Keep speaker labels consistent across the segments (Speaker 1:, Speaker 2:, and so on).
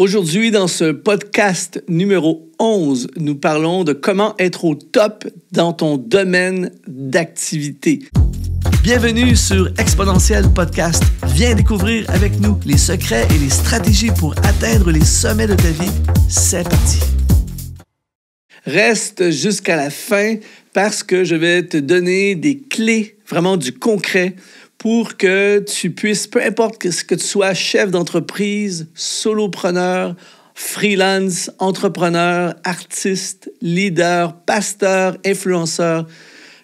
Speaker 1: Aujourd'hui, dans ce podcast numéro 11, nous parlons de comment être au top dans ton domaine d'activité. Bienvenue sur Exponentiel Podcast. Viens découvrir avec nous les secrets et les stratégies pour atteindre les sommets de ta vie. C'est parti. Reste jusqu'à la fin parce que je vais te donner des clés, vraiment du concret, pour que tu puisses, peu importe que tu sois chef d'entreprise, solopreneur, freelance, entrepreneur, artiste, leader, pasteur, influenceur,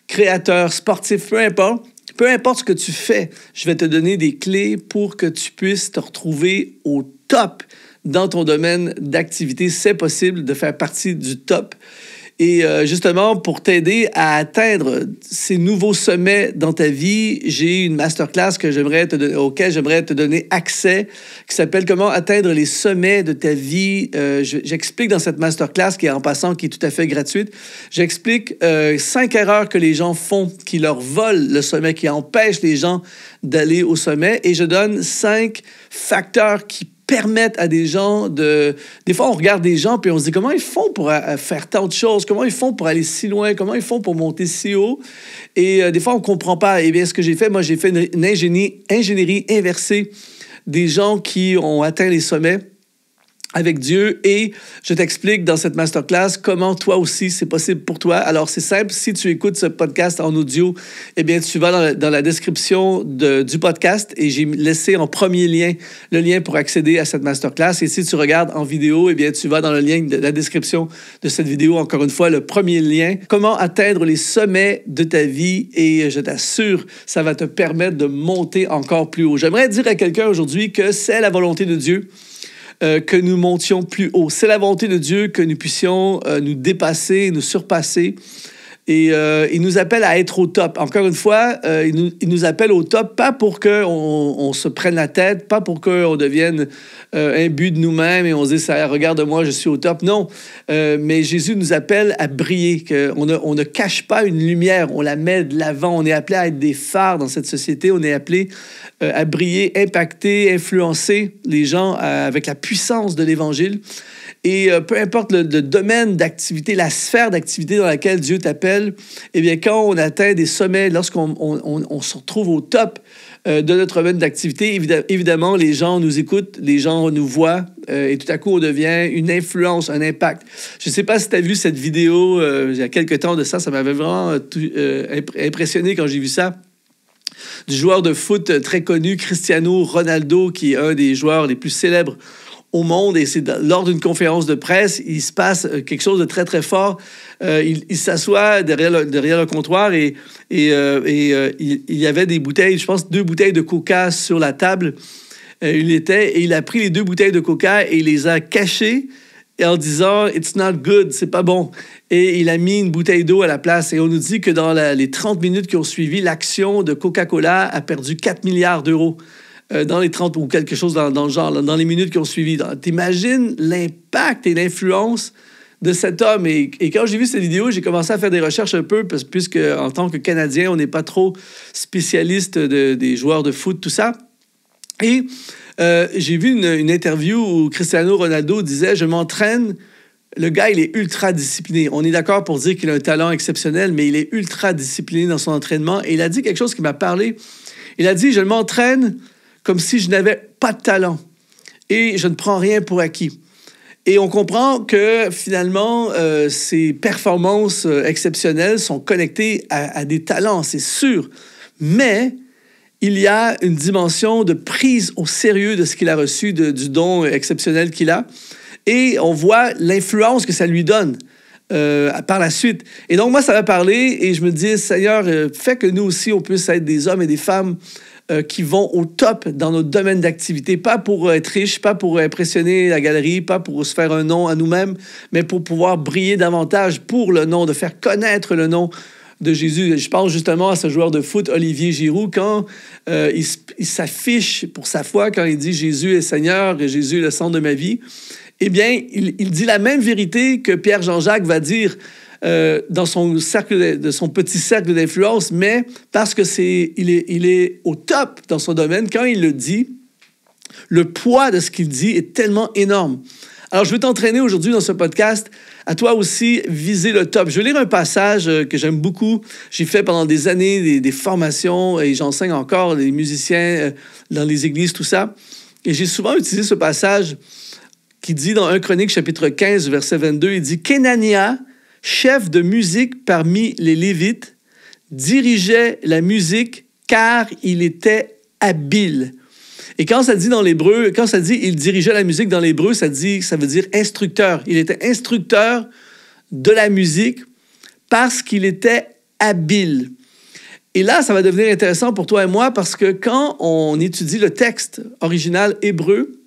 Speaker 1: créateur, sportif, peu importe ce que tu fais, je vais te donner des clés pour que tu puisses te retrouver au top dans ton domaine d'activité. C'est possible de faire partie du top. Et justement, pour t'aider à atteindre ces nouveaux sommets dans ta vie, j'ai une masterclass auquel j'aimerais te donner accès, qui s'appelle « Comment atteindre les sommets de ta vie ». J'explique dans cette masterclass, qui est tout à fait gratuite, j'explique 5 erreurs que les gens font qui leur volent le sommet, qui empêchent les gens d'aller au sommet. Et je donne 5 facteurs qui permettent à des gens de... Des fois, on regarde des gens puis on se dit comment ils font pour faire tant de choses, comment ils font pour aller si loin, comment ils font pour monter si haut. Et des fois, on ne comprend pas. Eh bien, ce que j'ai fait, moi, j'ai fait une ingénierie inversée des gens qui ont atteint les sommets avec Dieu, et je t'explique dans cette masterclass comment toi aussi c'est possible pour toi. Alors c'est simple, si tu écoutes ce podcast en audio, eh bien tu vas dans la description du podcast et j'ai laissé en premier lien le lien pour accéder à cette masterclass, et si tu regardes en vidéo, eh bien tu vas dans le lien de la description de cette vidéo, encore une fois le premier lien, comment atteindre les sommets de ta vie, et je t'assure, ça va te permettre de monter encore plus haut. J'aimerais dire à quelqu'un aujourd'hui que c'est la volonté de Dieu que nous montions plus haut. C'est la volonté de Dieu que nous puissions nous dépasser, nous surpasser. Et il nous appelle à être au top. Encore une fois, il nous appelle au top, pas pour qu'on se prenne la tête, pas pour qu'on devienne imbu de nous-mêmes et on se dise « Regarde-moi, je suis au top ». Non, mais Jésus nous appelle à briller. On ne cache pas une lumière, on la met de l'avant. On est appelé à être des phares dans cette société. On est appelé à briller, impacter, influencer les gens avec la puissance de l'Évangile. Et peu importe le domaine d'activité, la sphère d'activité dans laquelle Dieu t'appelle, eh bien, quand on atteint des sommets, lorsqu'on se retrouve au top de notre domaine d'activité, évidemment, les gens nous écoutent, les gens nous voient, et tout à coup, on devient une influence, un impact. Je ne sais pas si tu as vu cette vidéo il y a quelques temps de ça, ça m'avait vraiment impressionné quand j'ai vu ça. Du joueur de foot très connu, Cristiano Ronaldo, qui est un des joueurs les plus célèbres au monde, et c'est lors d'une conférence de presse, il se passe quelque chose de très, très fort. Il s'assoit derrière le comptoir et il y avait des bouteilles, je pense 2 bouteilles de coca sur la table. Il a pris les 2 bouteilles de coca et il les a cachées en disant « It's not good », c'est pas bon. Et il a mis une bouteille d'eau à la place. Et on nous dit que dans les 30 minutes qui ont suivi, l'action de Coca-Cola a perdu 4 milliards d'euros. Dans les 30 ou quelque chose dans le genre, dans les minutes qui ont suivi. T'imagines l'impact et l'influence de cet homme. Et quand j'ai vu cette vidéo, j'ai commencé à faire des recherches un peu, puisque en tant que Canadien, on n'est pas trop spécialiste des joueurs de foot, tout ça. Et j'ai vu une interview où Cristiano Ronaldo disait « Je m'entraîne ». Le gars, il est ultra discipliné. On est d'accord pour dire qu'il a un talent exceptionnel, mais il est ultra discipliné dans son entraînement. Et il a dit quelque chose qui m'a parlé. Il a dit « Je m'entraîne comme si je n'avais pas de talent et je ne prends rien pour acquis ». Et on comprend que finalement, ces performances exceptionnelles sont connectées à des talents, c'est sûr. Mais il y a une dimension de prise au sérieux de ce qu'il a reçu, du don exceptionnel qu'il a. Et on voit l'influence que ça lui donne par la suite. Et donc, moi, ça m'a parlé et je me dis, Seigneur, fais que nous aussi, on puisse être des hommes et des femmes qui vont au top dans notre domaine d'activité, pas pour être riche, pas pour impressionner la galerie, pas pour se faire un nom à nous-mêmes, mais pour pouvoir briller davantage pour le nom, de faire connaître le nom de Jésus. Je pense justement à ce joueur de foot, Olivier Giroud, quand il s'affiche pour sa foi, quand il dit « Jésus est Seigneur et Jésus est le centre de ma vie », eh bien, il dit la même vérité que Pierre Jean-Jacques va dire dans son petit cercle d'influence, mais parce que il est au top dans son domaine, quand il le dit, Le poids de ce qu'il dit est tellement énorme. Alors, je veux t'entraîner aujourd'hui dans ce podcast à toi aussi viser le top. Je vais lire un passage que j'aime beaucoup. J'ai fait pendant des années des formations et j'enseigne encore les musiciens dans les églises, tout ça. Et j'ai souvent utilisé ce passage qui dit dans 1 Chronique, chapitre 15, verset 22, il dit « Kenania, chef de musique parmi les Lévites, dirigeait la musique car il était habile. » Et quand ça dit dans l'hébreu, quand ça dit « il dirigeait la musique » dans l'hébreu, ça veut dire instructeur. Il était instructeur de la musique parce qu'il était habile. Et là, ça va devenir intéressant pour toi et moi parce que quand on étudie le texte original hébreu,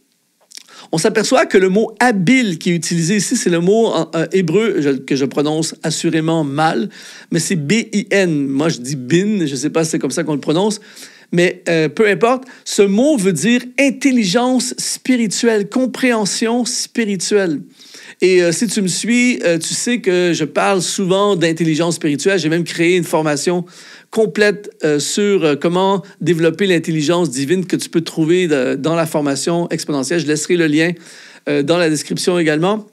Speaker 1: on s'aperçoit que le mot « habile » qui est utilisé ici, c'est le mot hébreu que je prononce assurément mal, mais c'est B-I-N. Moi, je dis « bin », je ne sais pas si c'est comme ça qu'on le prononce. Mais peu importe, ce mot veut dire intelligence spirituelle, compréhension spirituelle. Et si tu me suis, tu sais que je parle souvent d'intelligence spirituelle. J'ai même créé une formation complète sur comment développer l'intelligence divine que tu peux trouver dans la formation exponentielle. Je laisserai le lien dans la description également.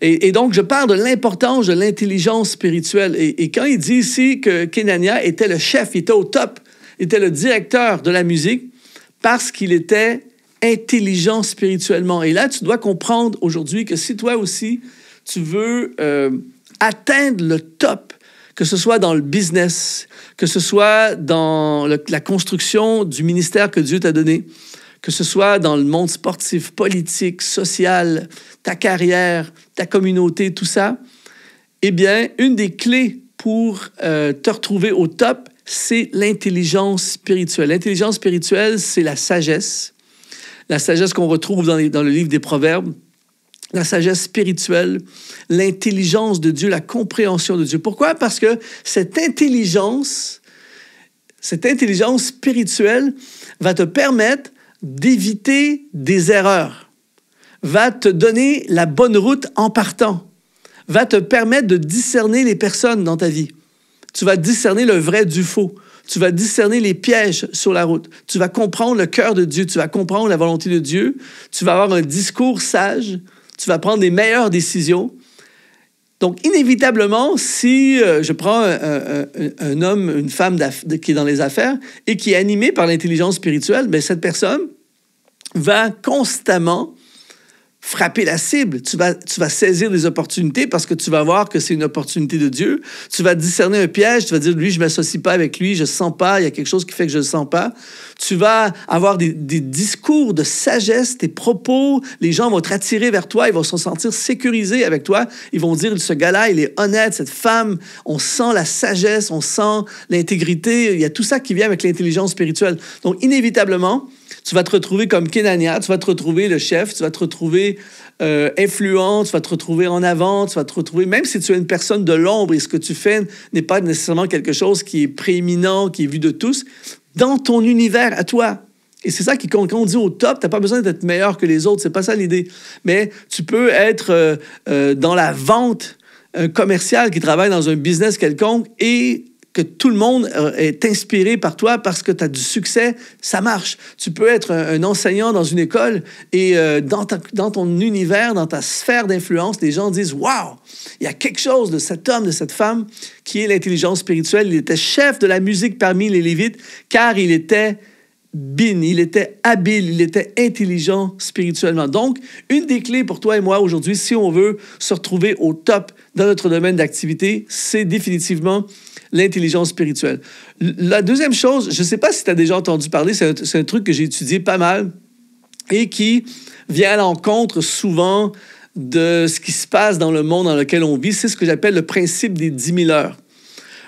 Speaker 1: Et donc, je parle de l'importance de l'intelligence spirituelle. Et quand il dit ici que Kenania était le chef, il était au top, était le directeur de la musique parce qu'il était intelligent spirituellement. Et là, tu dois comprendre aujourd'hui que si toi aussi, tu veux atteindre le top, que ce soit dans le business, que ce soit dans la construction du ministère que Dieu t'a donné, que ce soit dans le monde sportif, politique, social, ta carrière, ta communauté, tout ça, eh bien, une des clés pour te retrouver au top, c'est l'intelligence spirituelle. L'intelligence spirituelle, c'est la sagesse qu'on retrouve dans le livre des Proverbes, la sagesse spirituelle, l'intelligence de Dieu, la compréhension de Dieu. Pourquoi? Parce que cette intelligence spirituelle va te permettre d'éviter des erreurs, va te donner la bonne route en partant, va te permettre de discerner les personnes dans ta vie. Tu vas discerner le vrai du faux. Tu vas discerner les pièges sur la route. Tu vas comprendre le cœur de Dieu. Tu vas comprendre la volonté de Dieu. Tu vas avoir un discours sage. Tu vas prendre les meilleures décisions. Donc, inévitablement, si je prends un homme, une femme qui est dans les affaires et qui est animé par l'intelligence spirituelle, bien, cette personne va constamment frapper la cible. Tu vas saisir des opportunités parce que tu vas voir que c'est une opportunité de Dieu. Tu vas discerner un piège. Tu vas dire, lui, je ne m'associe pas avec lui, je ne sens pas, il y a quelque chose qui fait que je ne le sens pas. Tu vas avoir des discours de sagesse, tes propos, les gens vont être attirés vers toi, ils vont se sentir sécurisés avec toi. Ils vont dire, ce gars-là, il est honnête, cette femme, on sent la sagesse, on sent l'intégrité. Il y a tout ça qui vient avec l'intelligence spirituelle. Donc, inévitablement, tu vas te retrouver comme Kenania, tu vas te retrouver le chef, tu vas te retrouver influent, tu vas te retrouver en avant, tu vas te retrouver, même si tu es une personne de l'ombre et ce que tu fais n'est pas nécessairement quelque chose qui est prééminent, qui est vu de tous, dans ton univers à toi. Et c'est ça qui compte. Quand on dit au top, tu n'as pas besoin d'être meilleur que les autres, c'est pas ça l'idée. Mais tu peux être dans la vente, un commercial qui travaille dans un business quelconque et que tout le monde est inspiré par toi parce que tu as du succès, ça marche. Tu peux être un enseignant dans une école et dans ton univers, dans ta sphère d'influence, les gens disent « Wow! Il y a quelque chose de cet homme, de cette femme qui est l'intelligence spirituelle. Il était chef de la musique parmi les Lévites car il était il était habile, il était intelligent spirituellement. » Donc, une des clés pour toi et moi aujourd'hui, si on veut se retrouver au top dans notre domaine d'activité, c'est définitivement l'intelligence spirituelle. La deuxième chose, je ne sais pas si tu as déjà entendu parler, c'est un truc que j'ai étudié pas mal et qui vient à l'encontre souvent de ce qui se passe dans le monde dans lequel on vit. C'est ce que j'appelle le principe des 10 000 heures.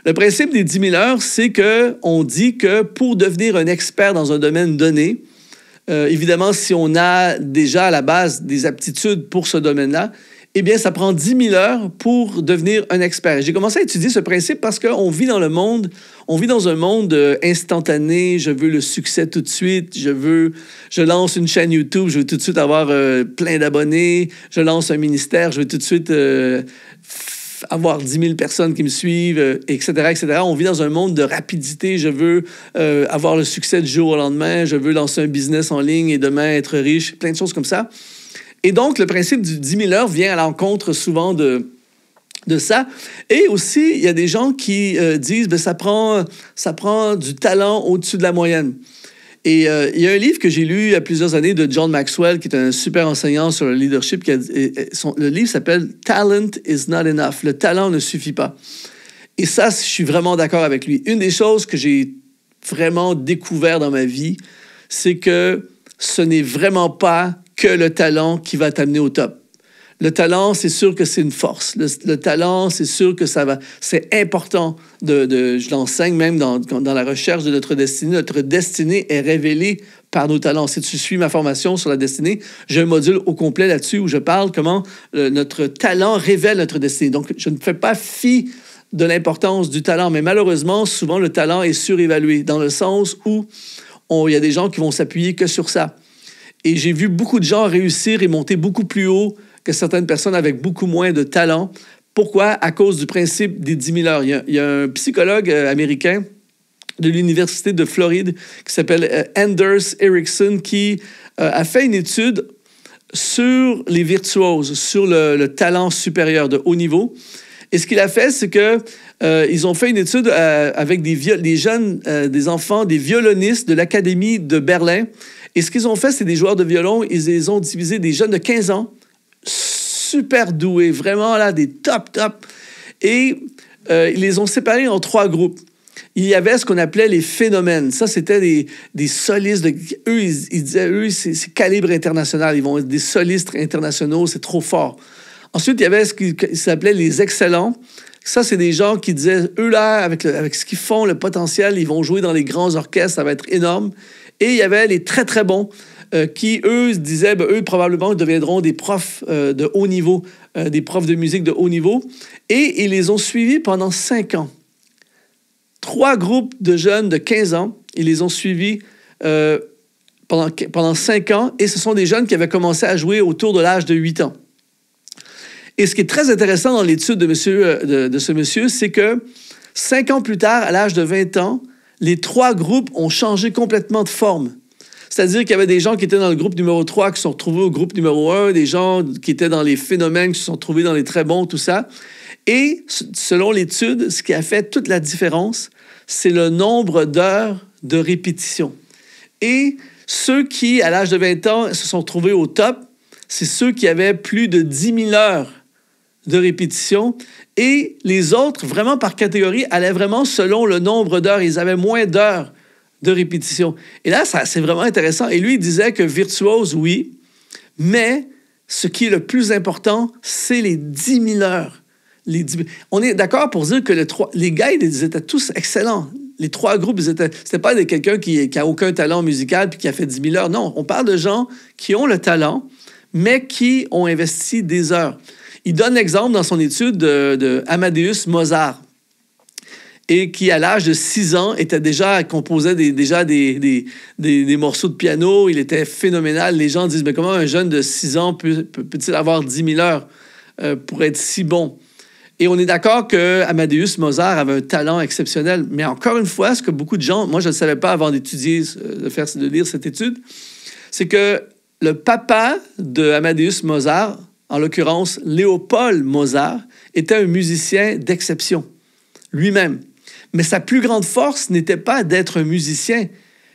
Speaker 1: Le principe des 10 000 heures, c'est qu'on dit que pour devenir un expert dans un domaine donné, évidemment, si on a déjà à la base des aptitudes pour ce domaine-là, eh bien, ça prend 10 000 heures pour devenir un expert. J'ai commencé à étudier ce principe parce qu'on vit dans un monde instantané. Je veux le succès tout de suite. Je lance une chaîne YouTube, je veux tout de suite avoir plein d'abonnés. Je lance un ministère, je veux tout de suite avoir 10 000 personnes qui me suivent, etc., etc. On vit dans un monde de rapidité. Je veux avoir le succès du jour au lendemain. Je veux lancer un business en ligne et demain être riche. Plein de choses comme ça. Et donc, le principe du 10 000 heures vient à l'encontre souvent de ça. Et aussi, il y a des gens qui disent que ça prend du talent au-dessus de la moyenne. Et il y a un livre que j'ai lu il y a plusieurs années de John Maxwell, qui est un super enseignant sur le leadership. Le livre s'appelle « Talent is not enough ». Le talent ne suffit pas. Et ça, je suis vraiment d'accord avec lui. Une des choses que j'ai vraiment découvert dans ma vie, c'est que ce n'est vraiment pas que le talent qui va t'amener au top. Le talent, c'est sûr que c'est une force. Le talent, c'est sûr que c'est important. Je l'enseigne même dans la recherche de notre destinée. Notre destinée est révélée par nos talents. Si tu suis ma formation sur la destinée, j'ai un module au complet là-dessus où je parle comment notre talent révèle notre destinée. Donc, je ne fais pas fi de l'importance du talent, mais malheureusement, souvent, le talent est surévalué dans le sens où il y a des gens qui vont s'appuyer que sur ça. Et j'ai vu beaucoup de gens réussir et monter beaucoup plus haut que certaines personnes avec beaucoup moins de talent. Pourquoi? À cause du principe des 10 000 heures. Il y a un psychologue américain de l'Université de Floride qui s'appelle Anders Ericsson qui a fait une étude sur les virtuoses, sur le talent supérieur de haut niveau. Et ce qu'il a fait, c'est que ils ont fait une étude avec des jeunes, des enfants, des violonistes de l'Académie de Berlin. Et ce qu'ils ont fait, c'est des joueurs de violon. Ils les ont divisés, des jeunes de 15 ans, super doués, vraiment là, des top. Et ils les ont séparés en 3 groupes. Il y avait ce qu'on appelait les phénomènes. Ça, c'était des solistes. Eux, ils disaient, c'est calibre international. Ils vont être des solistes internationaux, c'est trop fort. Ensuite, il y avait ce qui s'appelait les excellents. Ça, c'est des gens qui disaient, eux là, avec ce qu'ils font, le potentiel, ils vont jouer dans les grands orchestres, ça va être énorme. Et il y avait les très, très bons qui, eux, disaient, eux, probablement, deviendront des profs de haut niveau, des profs de musique de haut niveau. Et ils les ont suivis pendant 5 ans. 3 groupes de jeunes de 15 ans, ils les ont suivis pendant 5 ans. Et ce sont des jeunes qui avaient commencé à jouer autour de l'âge de 8 ans. Et ce qui est très intéressant dans l'étude de ce monsieur, c'est que 5 ans plus tard, à l'âge de 20 ans, les 3 groupes ont changé complètement de forme. C'est-à-dire qu'il y avait des gens qui étaient dans le groupe numéro 3 qui se sont retrouvés au groupe numéro 1, des gens qui étaient dans les phénomènes qui se sont retrouvés dans les très bons, tout ça. Et selon l'étude, ce qui a fait toute la différence, c'est le nombre d'heures de répétition. Et ceux qui, à l'âge de 20 ans, se sont trouvés au top, c'est ceux qui avaient plus de 10 000 heures de répétition. Et les autres, vraiment par catégorie, allaient vraiment selon le nombre d'heures. Ils avaient moins d'heures de répétition. Et là, c'est vraiment intéressant. Et lui, il disait que virtuose, oui, mais ce qui est le plus important, c'est les 10 000 heures. On est d'accord pour dire que les gars, ils étaient tous excellents. Les 3 groupes, c'était pas quelqu'un qui a aucun talent musical puis qui a fait 10 000 heures. Non, on parle de gens qui ont le talent, mais qui ont investi des heures. Il donne l'exemple dans son étude de Amadeus Mozart, et qui, à l'âge de 6 ans, composait déjà des morceaux de piano. Il était phénoménal. Les gens disent, mais comment un jeune de 6 ans peut-il avoir 10 000 heures pour être si bon? Et on est d'accord que Amadeus Mozart avait un talent exceptionnel. Mais encore une fois, ce que beaucoup de gens... Moi, je ne le savais pas avant d'étudier, de lire cette étude, c'est que le papa de Amadeus Mozart, en l'occurrence Léopold Mozart, était un musicien d'exception, lui-même. Mais sa plus grande force n'était pas d'être un musicien,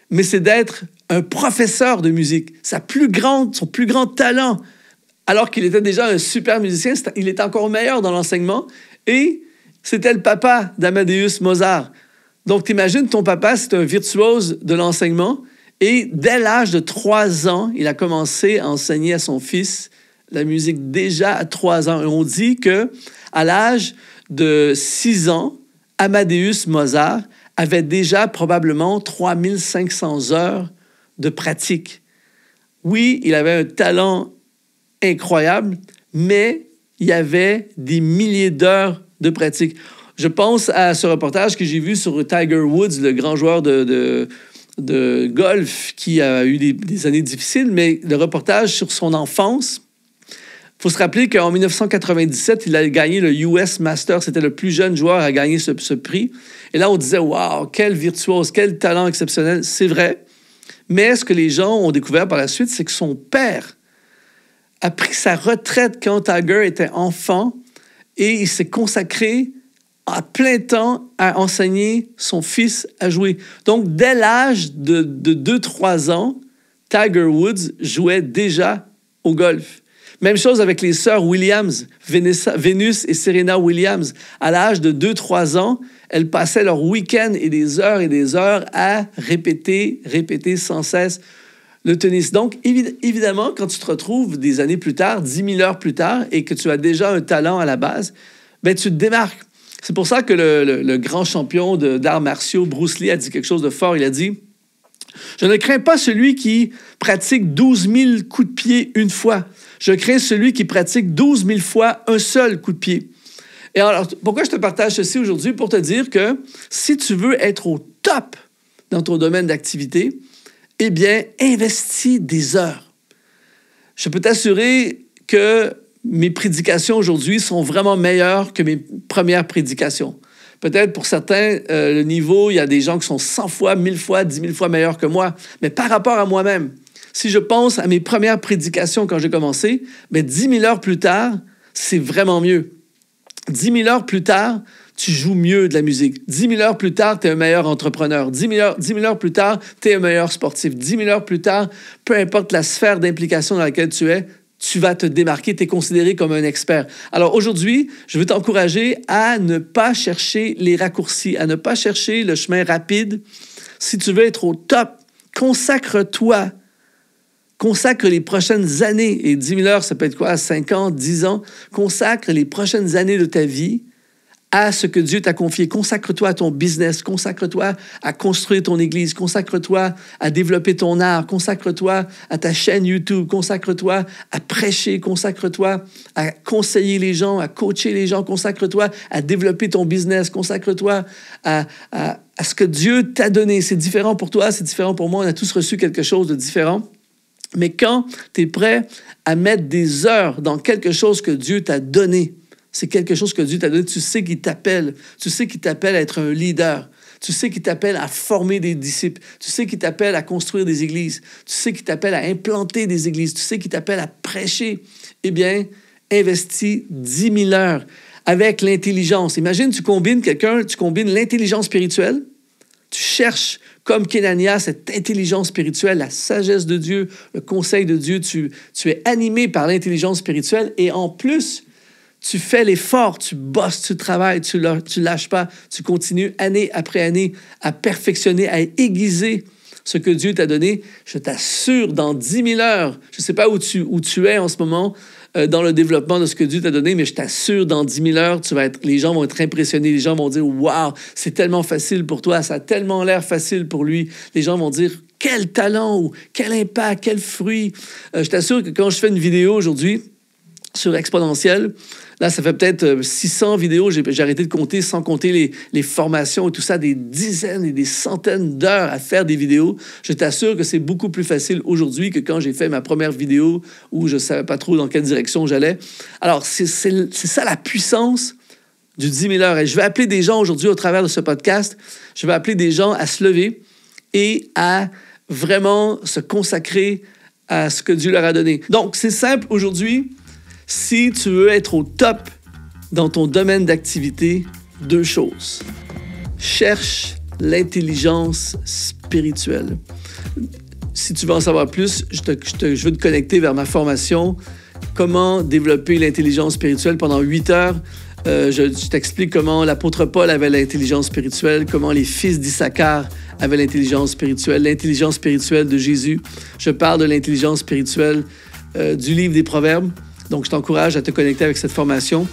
Speaker 1: mais c'est d'être un professeur de musique. Son plus grand talent, alors qu'il était déjà un super musicien, il était encore meilleur dans l'enseignement, et c'était le papa d'Amadeus Mozart. Donc, t'imagines, ton papa, c'est un virtuose de l'enseignement, et dès l'âge de 3 ans, il a commencé à enseigner à son fils la musique déjà à 3 ans. Et on dit qu'à l'âge de 6 ans, Amadeus Mozart avait déjà probablement 3500 heures de pratique. Oui, il avait un talent incroyable, mais il y avait des milliers d'heures de pratique. Je pense à ce reportage que j'ai vu sur Tiger Woods, le grand joueur de golf qui a eu des années difficiles, mais le reportage sur son enfance, faut se rappeler qu'en 1997, il a gagné le US Masters. C'était le plus jeune joueur à gagner ce prix. Et là, on disait, waouh, quel virtuose, quel talent exceptionnel. C'est vrai. Mais ce que les gens ont découvert par la suite, c'est que son père a pris sa retraite quand Tiger était enfant et il s'est consacré à plein temps à enseigner son fils à jouer. Donc, dès l'âge de 2-3 ans, Tiger Woods jouait déjà au golf. Même chose avec les sœurs Williams, Venus et Serena Williams. À l'âge de 2-3 ans, elles passaient leur week-end et des heures à répéter sans cesse le tennis. Donc, évidemment, quand tu te retrouves des années plus tard, 10 000 heures plus tard, et que tu as déjà un talent à la base, ben, tu te démarques. C'est pour ça que le grand champion d'arts martiaux, Bruce Lee, a dit quelque chose de fort. Il a dit « Je ne crains pas celui qui pratique 12 000 coups de pied une fois. Je crains celui qui pratique 12 000 fois un seul coup de pied. » Et alors, pourquoi je te partage ceci aujourd'hui? Pour te dire que si tu veux être au top dans ton domaine d'activité, eh bien, investis des heures. Je peux t'assurer que mes prédications aujourd'hui sont vraiment meilleures que mes premières prédications. Peut-être pour certains, le niveau, il y a des gens qui sont 100 fois, 1000 fois, 10 000 fois meilleurs que moi. Mais par rapport à moi-même, si je pense à mes premières prédications quand j'ai commencé, bien, 10 000 heures plus tard, c'est vraiment mieux. 10 000 heures plus tard, tu joues mieux de la musique. 10 000 heures plus tard, tu es un meilleur entrepreneur. 10 000 heures plus tard, tu es un meilleur sportif. 10 000 heures plus tard, peu importe la sphère d'implication dans laquelle tu es, tu vas te démarquer, tu es considéré comme un expert. Alors aujourd'hui, je veux t'encourager à ne pas chercher les raccourcis, à ne pas chercher le chemin rapide. Si tu veux être au top, consacre-toi. Consacre les prochaines années, et 10 000 heures, ça peut être quoi, 5 ans, 10 ans, consacre les prochaines années de ta vie à ce que Dieu t'a confié. Consacre-toi à ton business, consacre-toi à construire ton église, consacre-toi à développer ton art, consacre-toi à ta chaîne YouTube, consacre-toi à prêcher, consacre-toi à conseiller les gens, à coacher les gens, consacre-toi à développer ton business, consacre-toi à ce que Dieu t'a donné. C'est différent pour toi, c'est différent pour moi, on a tous reçu quelque chose de différent. Mais quand tu es prêt à mettre des heures dans quelque chose que Dieu t'a donné, c'est quelque chose que Dieu t'a donné, tu sais qu'il t'appelle. Tu sais qu'il t'appelle à être un leader. Tu sais qu'il t'appelle à former des disciples. Tu sais qu'il t'appelle à construire des églises. Tu sais qu'il t'appelle à implanter des églises. Tu sais qu'il t'appelle à prêcher. Eh bien, investis 10 000 heures avec l'intelligence. Imagine, tu combines l'intelligence spirituelle, tu cherches comme Kenania, cette intelligence spirituelle, la sagesse de Dieu, le conseil de Dieu, tu es animé par l'intelligence spirituelle et en plus, tu fais l'effort, tu bosses, tu travailles, tu lâches pas, tu continues année après année à perfectionner, à aiguiser ce que Dieu t'a donné. Je t'assure, dans 10 000 heures, je ne sais pas où tu es en ce moment dans le développement de ce que Dieu t'a donné, mais je t'assure, dans 10 000 heures, les gens vont être impressionnés, les gens vont dire « Wow, c'est tellement facile pour toi, ça a tellement l'air facile pour lui. » Les gens vont dire « Quel talent ou quel impact, quel fruit. » Je t'assure que quand je fais une vidéo aujourd'hui sur Exponentiel, là, ça fait peut-être 600 vidéos, j'ai arrêté de compter, sans compter les formations et tout ça, des dizaines et des centaines d'heures à faire des vidéos. Je t'assure que c'est beaucoup plus facile aujourd'hui que quand j'ai fait ma première vidéo où je ne savais pas trop dans quelle direction j'allais. Alors, c'est ça la puissance du 10 000 heures. Et je vais appeler des gens aujourd'hui au travers de ce podcast, je vais appeler des gens à se lever et à vraiment se consacrer à ce que Dieu leur a donné. Donc, c'est simple aujourd'hui. Si tu veux être au top dans ton domaine d'activité, 2 choses. Cherche l'intelligence spirituelle. Si tu veux en savoir plus, je veux te connecter vers ma formation « Comment développer l'intelligence spirituelle pendant 8 heures ». Je t'explique comment l'apôtre Paul avait l'intelligence spirituelle, comment les fils d'Issachar avaient l'intelligence spirituelle de Jésus. Je parle de l'intelligence spirituelle du livre des Proverbes. Donc, je t'encourage à te connecter avec cette formation.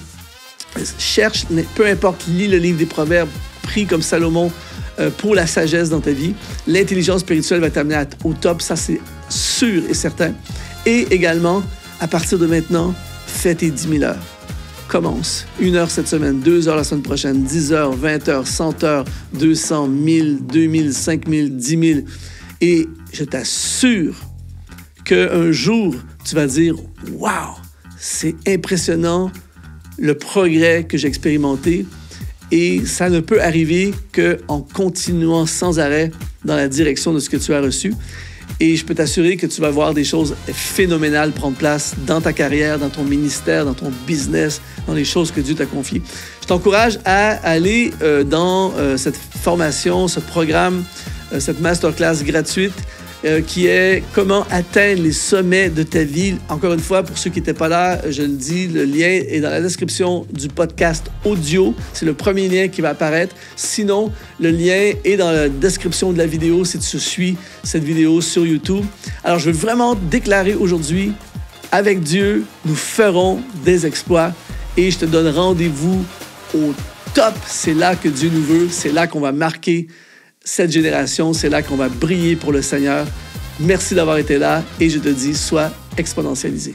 Speaker 1: Cherche, peu importe, lis le livre des Proverbes, prie comme Salomon pour la sagesse dans ta vie. L'intelligence spirituelle va t'amener au top, ça c'est sûr et certain. Et également, à partir de maintenant, fais tes 10 000 heures. Commence. 1 heure cette semaine, 2 heures la semaine prochaine, 10 heures, 20 heures, 100 heures, 200, 1000, 2000, 5000, 10 000. Et je t'assure qu'un jour, tu vas dire « Wow! c'est impressionnant le progrès que j'ai expérimenté et ça ne peut arriver qu'en continuant sans arrêt dans la direction de ce que tu as reçu. Et je peux t'assurer que tu vas voir des choses phénoménales prendre place dans ta carrière, dans ton ministère, dans ton business, dans les choses que Dieu t'a confiées. Je t'encourage à aller dans cette formation, ce programme, cette masterclass gratuite qui est comment atteindre les sommets de ta vie. Encore une fois, pour ceux qui n'étaient pas là, je le dis, le lien est dans la description du podcast audio. C'est le premier lien qui va apparaître. Sinon, le lien est dans la description de la vidéo si tu suis cette vidéo sur YouTube. Alors, je veux vraiment déclarer aujourd'hui, avec Dieu, nous ferons des exploits et je te donne rendez-vous au top. C'est là que Dieu nous veut. C'est là qu'on va marquer cette génération, c'est là qu'on va briller pour le Seigneur. Merci d'avoir été là et je te dis, sois exponentialisé.